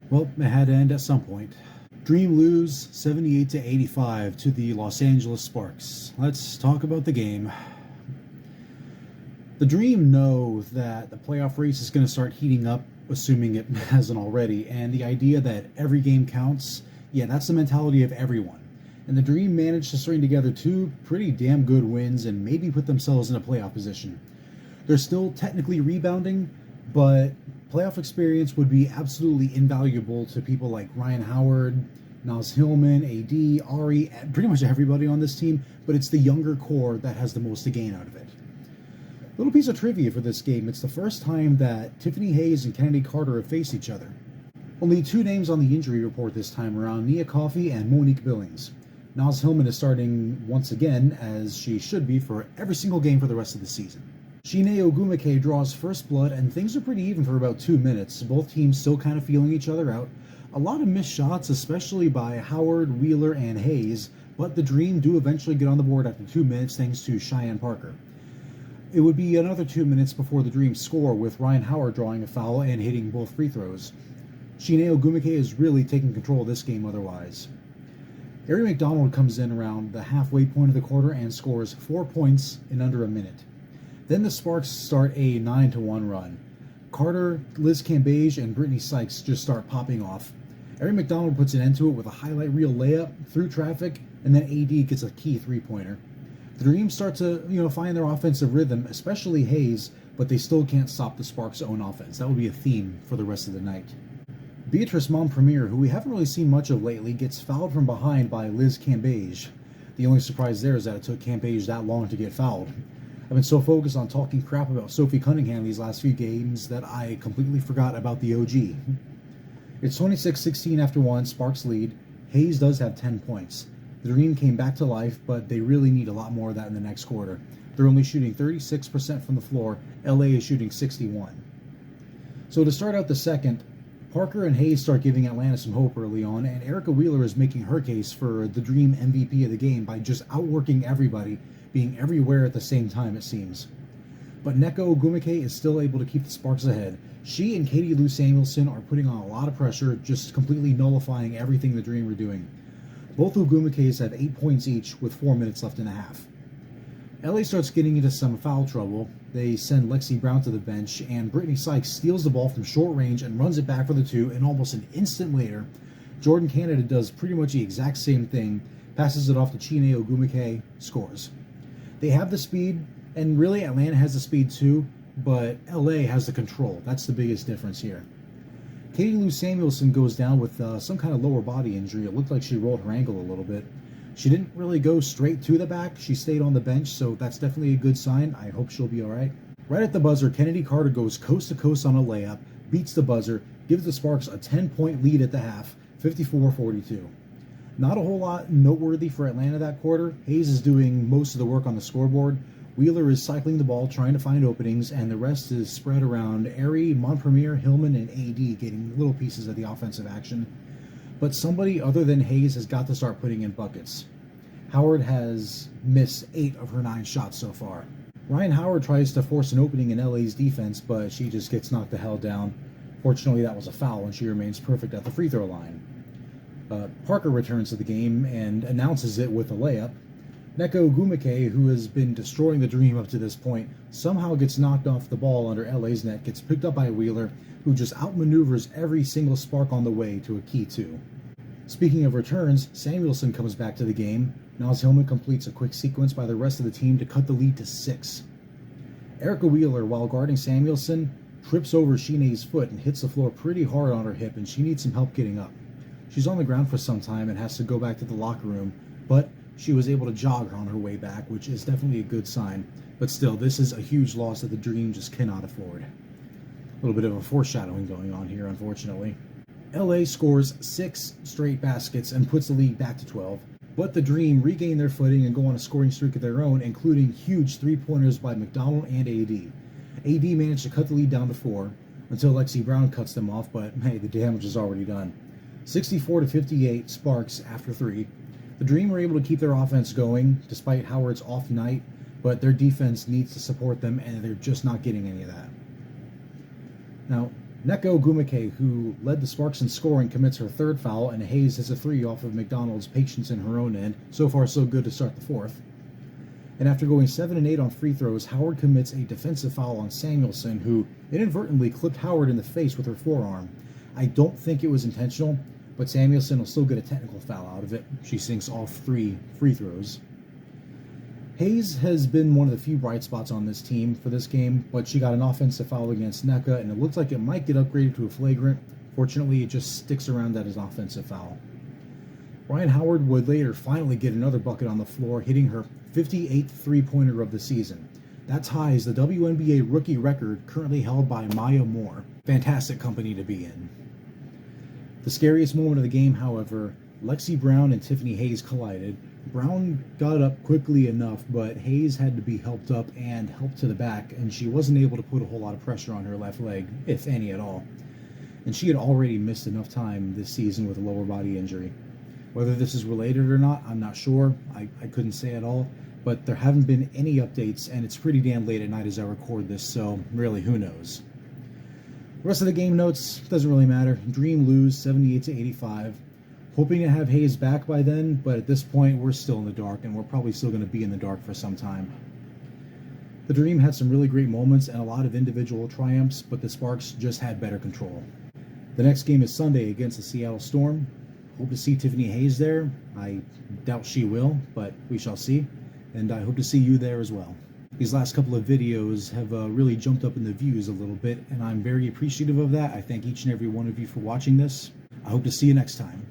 Well, it had to end at some point. Dream lose 78 to 85 to the Los Angeles Sparks. Let's talk about the game. The Dream know that the playoff race is going to start heating up, assuming it hasn't already, and the idea that every game counts, yeah, that's the mentality of everyone. And the Dream managed to string together two pretty damn good wins and maybe put themselves in a playoff position. They're still technically rebounding, but playoff experience would be absolutely invaluable to people like Ryan Howard, Naz Hillman, AD, Ari, pretty much everybody on this team, but it's the younger core that has the most to gain out of it. Little piece of trivia for this game, it's the first time that Tiffany Hayes and Kennedy Carter have faced each other. Only two names on the injury report this time around, Nia Coffey and Monique Billings. Naz Hillman is starting once again, as she should be for every single game for the rest of the season. Shine Ogumike draws first blood, and things are pretty even for about 2 minutes. Both teams still kind of feeling each other out. A lot of missed shots, especially by Howard, Wheeler, and Hayes, but the Dream do eventually get on the board after 2 minutes thanks to Cheyenne Parker. It would be another 2 minutes before the Dream score, with Ryan Howard drawing a foul and hitting both free throws. Shine Ogumike is really taking control of this game otherwise. Ari McDonald comes in around the halfway point of the quarter and scores 4 points in under a minute. Then the Sparks start a 9-1 run. Carter, Liz Cambage, and Brittany Sykes just start popping off. Ari McDonald puts an end to it with a highlight reel layup through traffic, and then AD gets a key three-pointer. The Dream start to, find their offensive rhythm, especially Hayes, but they still can't stop the Sparks' own offense. That will be a theme for the rest of the night. Beatrice Montpremier, who we haven't really seen much of lately, gets fouled from behind by Liz Cambage. The only surprise there is that it took Cambage that long to get fouled. I've been so focused on talking crap about Sophie Cunningham these last few games that I completely forgot about the OG. It's 26-16 after one, Sparks lead. Hayes does have 10 points. The Dream came back to life, but they really need a lot more of that in the next quarter. They're only shooting 36% from the floor. LA is shooting 61%. So to start out the second, Parker and Hayes start giving Atlanta some hope early on, and Erica Wheeler is making her case for the Dream MVP of the game by just outworking everybody, being everywhere at the same time, it seems. But Nneka Ogumike is still able to keep the Sparks ahead. She and Katie Lou Samuelson are putting on a lot of pressure, just completely nullifying everything the Dream are doing. Both Ogumikes have 8 points each with 4 minutes left in the half. LA starts getting into some foul trouble. They send Lexi Brown to the bench, and Brittany Sykes steals the ball from short range and runs it back for the two, and almost an instant later, Jordan Canada does pretty much the exact same thing, passes it off to Chine Ogumike, scores. They have the speed, and really Atlanta has the speed too, but LA has the control. That's the biggest difference here. Katie Lou Samuelson goes down with some kind of lower body injury. It looked like she rolled her ankle a little bit. She didn't really go straight to the back. She stayed on the bench, so that's definitely a good sign. I hope she'll be all right. Right at the buzzer, Kennedy Carter goes coast to coast on a layup, beats the buzzer, gives the Sparks a 10-point lead at the half, 54-42. Not a whole lot noteworthy for Atlanta that quarter. Hayes is doing most of the work on the scoreboard. Wheeler is cycling the ball, trying to find openings, and the rest is spread around Ari, Montpremier, Hillman, and AD getting little pieces of the offensive action. But somebody other than Hayes has got to start putting in buckets. Howard has missed 8 of her 9 shots so far. Ryan Howard tries to force an opening in LA's defense, but she just gets knocked the hell down. Fortunately, that was a foul, and she remains perfect at the free throw line. Parker returns to the game and announces it with a layup. Nneka Ogumike, who has been destroying the Dream up to this point, somehow gets knocked off the ball under LA's net, gets picked up by Wheeler, who just outmaneuvers every single Spark on the way to a key 2. Speaking of returns, Samuelson comes back to the game. Naz Hillman completes a quick sequence by the rest of the team to cut the lead to 6. Erica Wheeler, while guarding Samuelson, trips over Shine's foot and hits the floor pretty hard on her hip, and she needs some help getting up. She's on the ground for some time and has to go back to the locker room, but she was able to jog on her way back, which is definitely a good sign. But still, this is a huge loss that the Dream just cannot afford. A little bit of a foreshadowing going on here, unfortunately. LA scores 6 straight baskets and puts the lead back to 12, but the Dream regain their footing and go on a scoring streak of their own, including huge three-pointers by McDonald and AD. AD managed to cut the lead down to 4 until Lexi Brown cuts them off, but hey, the damage is already done. 64-58 Sparks after 3. The Dream were able to keep their offense going despite Howard's off night, but their defense needs to support them, and they're just not getting any of that. Now, Neko Gumake, who led the Sparks in scoring, commits her third foul, and Hayes has a three off of McDonald's patience in her own end. So far, so good to start the fourth. And after going 7 and 8 on free throws, Howard commits a defensive foul on Samuelson, who inadvertently clipped Howard in the face with her forearm. I don't think it was intentional, but Samuelson will still get a technical foul out of it. She sinks all 3 free throws. Hayes has been one of the few bright spots on this team for this game, but she got an offensive foul against NECA, and it looks like it might get upgraded to a flagrant. Fortunately, it just sticks around that as an offensive foul. Ryan Howard would later finally get another bucket on the floor, hitting her 58th three-pointer of the season. That ties the WNBA rookie record currently held by Maya Moore. Fantastic company to be in. The scariest moment of the game, however, Lexi Brown and Tiffany Hayes collided. Brown got up quickly enough, but Hayes had to be helped up and helped to the back, and she wasn't able to put a whole lot of pressure on her left leg, if any at all. And she had already missed enough time this season with a lower body injury. Whether this is related or not, I'm not sure. I couldn't say at all, but there haven't been any updates, and it's pretty damn late at night as I record this, so really, who knows? The rest of the game notes, doesn't really matter. Dream lose 78-85. Hoping to have Hayes back by then, but at this point, we're still in the dark, and we're probably still going to be in the dark for some time. The Dream had some really great moments and a lot of individual triumphs, but the Sparks just had better control. The next game is Sunday against the Seattle Storm. Hope to see Tiffany Hayes there. I doubt she will, but we shall see. And I hope to see you there as well. These last couple of videos have really jumped up in the views a little bit, and I'm very appreciative of that. I thank each and every one of you for watching this. I hope to see you next time.